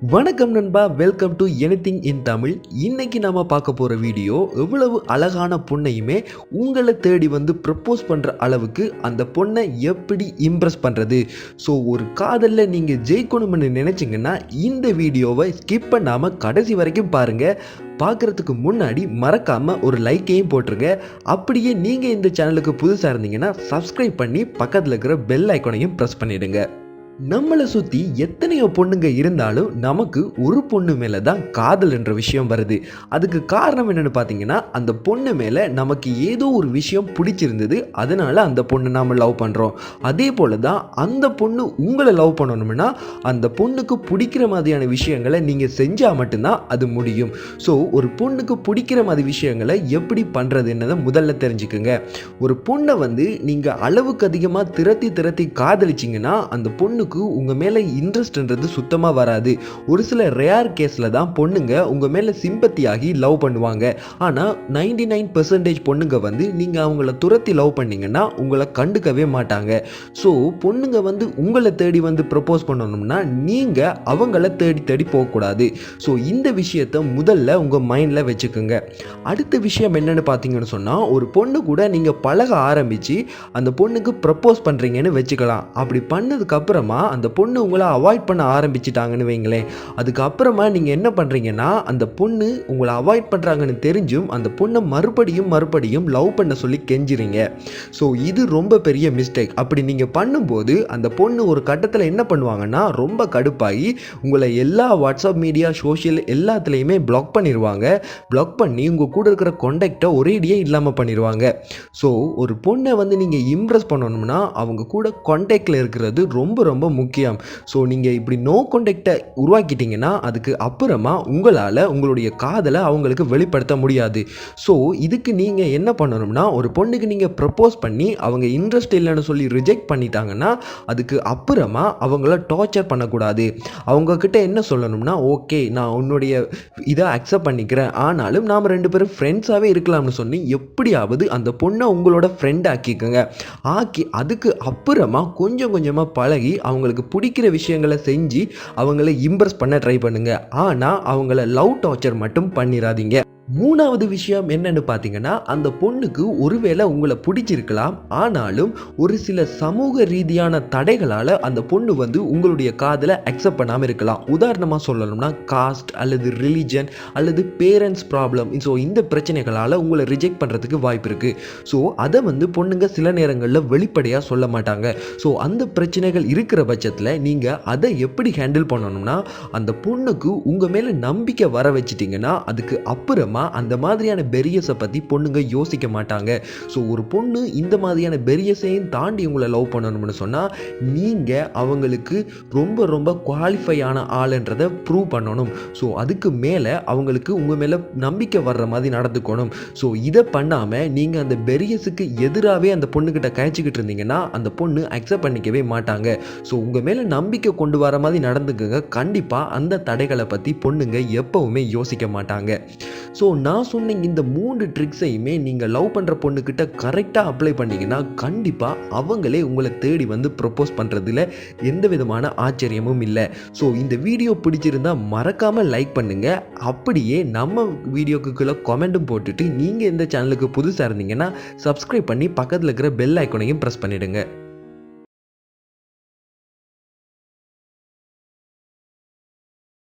வணக்கம் நண்பா, welcome to anything இன் தமிழ். இன்னைக்கு நாம பார்க்க போற வீடியோ எவ்வளவு அழகான பொண்ணையுமே உங்களை தேடி வந்து ப்ரப்போஸ் பண்ற அளவுக்கு அந்த பொண்ணை எப்படி இம்ப்ரெஸ் பண்றது. ஸோ ஒரு காதலில் நீங்க ஜெயிக்கணும்னு நினைச்சீங்கன்னா இந்த வீடியோவை ஸ்கிப் பண்ணாம கடைசி வரைக்கும் பாருங்க. பார்க்குறதுக்கு முன்னாடி மறக்காம ஒரு லைக்கையும் போட்டுருங்க. அப்படியே நீங்க இந்த சேனலுக்கு புதுசாக இருந்தீங்கன்னா சப்ஸ்கிரைப் பண்ணி பக்கத்தில் இருக்கிற பெல் ஐக்கானையும் ப்ரெஸ் பண்ணிடுங்க. நம்மளை சுற்றி எத்தனையோ பொண்ணுங்க இருந்தாலும் நமக்கு ஒரு பொண்ணு மேலே தான் காதல் என்ற விஷயம் வருது. அதுக்கு காரணம் என்னென்னு பார்த்தீங்கன்னா, அந்த பொண்ணு மேலே நமக்கு ஏதோ ஒரு விஷயம் பிடிச்சிருந்தது, அதனால் அந்த பொண்ணை நாம் லவ் பண்ணுறோம். அதே போல் தான் அந்த பொண்ணு உங்களை லவ் பண்ணணும்னா அந்த பொண்ணுக்கு பிடிக்கிற மாதிரியான விஷயங்களை நீங்கள் செஞ்சால் மட்டும்தான் அது முடியும். ஸோ ஒரு பொண்ணுக்கு பிடிக்கிற மாதிரி விஷயங்களை எப்படி பண்ணுறதுன்னதை முதல்ல தெரிஞ்சுக்குங்க. ஒரு பொண்ணை வந்து நீங்கள் அளவுக்கு அதிகமாக திரட்டி காதலிச்சிங்கன்னா அந்த பொண்ணு உங்க மேல இன்ட்ரெஸ்ட்ன்றது சுத்தமா வராது. ஒரு சில ரேர் கேஸ்ல தான் பொண்ணுங்க உங்க மேல சிம்பத்தி ஆகி லவ் பண்ணுவாங்க. ஆனா 99% பொண்ணுங்க வந்து நீங்க அவங்கள துரத்தி லவ் பண்ணீங்கன்னா உங்களை கண்டுக்கவே மாட்டாங்க. ஸோ பொண்ணுங்க வந்து உங்களை தேடி வந்து ப்ரப்போஸ் பண்ணணும்னா நீங்க அவங்கள தேடி போகக்கூடாது. ஸோ இந்த விஷயத்த முதல்ல உங்க மைண்ட்ல வச்சுக்கோங்க. அடுத்த விஷயம் என்னன்னு பார்த்தீங்கன்னு சொன்னா, ஒரு பொண்ணு கூட நீங்க பழக ஆரம்பிச்சு அந்த பொண்ணுக்கு ப்ரப்போஸ் பண்றீங்கன்னு வச்சுக்கலாம். அப்படி பண்ணதுக்கு அப்புறமா அந்த பொண்ணு உங்களை அவாய்ட் பண்ண ஆரம்பிச்சிட்டாங்கன்னு வைங்களேன். அதுக்கப்புறமா நீங்கள் என்ன பண்ணுறீங்கன்னா, அந்த பொண்ணு உங்களை அவாய்ட் பண்ணுறாங்கன்னு தெரிஞ்சும் அந்த பொண்ணை மறுபடியும் லவ் பண்ண சொல்லி கெஞ்சுறீங்க. ஸோ இது ரொம்ப பெரிய மிஸ்டேக். அப்படி நீங்கள் பண்ணும்போது அந்த பொண்ணு ஒரு கட்டத்தில் என்ன பண்ணுவாங்கன்னா, ரொம்ப கடுப்பாகி உங்களை எல்லா வாட்ஸ்அப் மீடியா சோஷியல் எல்லாத்துலேயுமே பிளாக் பண்ணிடுவாங்க. பிளாக் பண்ணி உங்கள் கூட இருக்கிற கான்டாக்டை ஒரேடியே இல்லாமல் பண்ணிடுவாங்க. ஸோ ஒரு பொண்ணை வந்து நீங்கள் இம்ப்ரெஸ் பண்ணணும்னா அவங்க கூட கான்டாக்டில் இருக்கிறது ரொம்ப முக்கியம். ஸோ நீங்கள் இப்படி நோ கான்டாக்டை உருவாக்கிட்டீங்கன்னா அதுக்கு அப்புறமா உங்களால் உங்களுடைய காதலை அவங்களுக்கு வெளிப்படுத்த முடியாது. ஸோ இதுக்கு நீங்கள் என்ன பண்ணணும்னா, ஒரு பொண்ணுக்கு நீங்கள் ப்ரப்போஸ் பண்ணி அவங்க இன்ட்ரெஸ்ட் இல்லைன்னு சொல்லி ரிஜெக்ட் பண்ணிட்டாங்கன்னா அதுக்கு அப்புறமா அவங்கள டார்ச்சர் பண்ணக்கூடாது. அவங்கக்கிட்ட என்ன சொல்லணும்னா, ஓகே நான் உன்னுடைய இதை அக்செப்ட் பண்ணிக்கிறேன், ஆனாலும் நாம் ரெண்டு பேரும் ஃப்ரெண்ட்ஸாகவே இருக்கலாம்னு சொல்லி எப்படியாவது அந்த பொண்ணை உங்களோட ஃப்ரெண்ட் ஆக்கிக்கோங்க. ஆக்கி அதுக்கு அப்புறமா கொஞ்சமாக பழகி அவங்களுக்கு பிடிக்கிற விஷயங்களை செஞ்சு அவங்கள இம்ப்ரெஸ் பண்ண ட்ரை பண்ணுங்க. ஆனால் அவங்கள லவ் டார்ச்சர் மட்டும் பண்ணிடாதீங்க. மூணாவது விஷயம் என்னன்னு பார்த்தீங்கன்னா, அந்த பொண்ணுக்கு ஒருவேளை உங்களை பிடிச்சிருக்கலாம், ஆனாலும் ஒரு சில சமூக ரீதியான தடைகளால் அந்த பொண்ணு வந்து உங்களுடைய காதலை அக்செப்ட் பண்ணாமல் இருக்கலாம். உதாரணமாக சொல்லணும்னா காஸ்ட் அல்லது ரிலிஜன் அல்லது பேரண்ட்ஸ் ப்ராப்ளம். ஸோ இந்த பிரச்சனைகளால் உங்களை ரிஜெக்ட் பண்ணுறதுக்கு வாய்ப்பு இருக்குது. ஸோ அதை வந்து பொண்ணுங்க சில நேரங்களில் வெளிப்படையாக சொல்ல மாட்டாங்க. ஸோ அந்த பிரச்சனைகள் இருக்கிற பட்சத்தில் நீங்கள் அதை எப்படி ஹேண்டில் பண்ணணும்னா, அந்த பொண்ணுக்கு உங்கள் மேலே நம்பிக்கை வர வச்சிட்டிங்கன்னா அதுக்கு அப்புறமா அந்த மாதிரியான பெரியஸை பற்றி பொண்ணுங்க யோசிக்க மாட்டாங்க. ஸோ ஒரு பொண்ணு இந்த மாதிரியான பெரியஸையும் தாண்டி உங்களை லவ் பண்ணணும்னு சொன்னால் நீங்கள் அவங்களுக்கு ரொம்ப குவாலிஃபையான ஆளுன்றதை ப்ரூவ் பண்ணணும். ஸோ அதுக்கு மேலே அவங்களுக்கு உங்கள் மேலே நம்பிக்கை வர்ற மாதிரி நடந்துக்கணும். ஸோ இதை பண்ணாமல் நீங்கள் அந்த பெரியஸுக்கு எதிராகவே அந்த பொண்ணுக்கிட்ட கழிச்சிக்கிட்டு இருந்தீங்கன்னா அந்த பொண்ணு அக்செப்ட் பண்ணிக்கவே மாட்டாங்க. ஸோ உங்கள் மேலே நம்பிக்கை கொண்டு வர மாதிரி நடந்துக்குங்க. கண்டிப்பாக அந்த தடைகளை பற்றி பொண்ணுங்க எப்போவுமே யோசிக்க மாட்டாங்க. ஸோ நான் சொன்ன இந்த 3 ட்ரிக்ஸையுமே நீங்கள் லவ் பண்ணுற பொண்ணுக்கிட்ட கரெக்டாக அப்ளை பண்ணிங்கன்னா கண்டிப்பாக அவங்களே உங்களை தேடி வந்து ப்ரப்போஸ் பண்ணுறதுல எந்த விதமான ஆச்சரியமும் இல்லை. ஸோ இந்த வீடியோ பிடிச்சிருந்தால் மறக்காமல் லைக் பண்ணுங்கள். அப்படியே நம்ம வீடியோக்குள்ளே கமெண்ட்டும் போட்டுட்டு நீங்கள் இந்த சேனலுக்கு புதுசாக இருந்தீங்கன்னா சப்ஸ்கிரைப் பண்ணி பக்கத்தில் இருக்கிற பெல் ஐக்கானையும் ப்ரெஸ் பண்ணிவிடுங்க.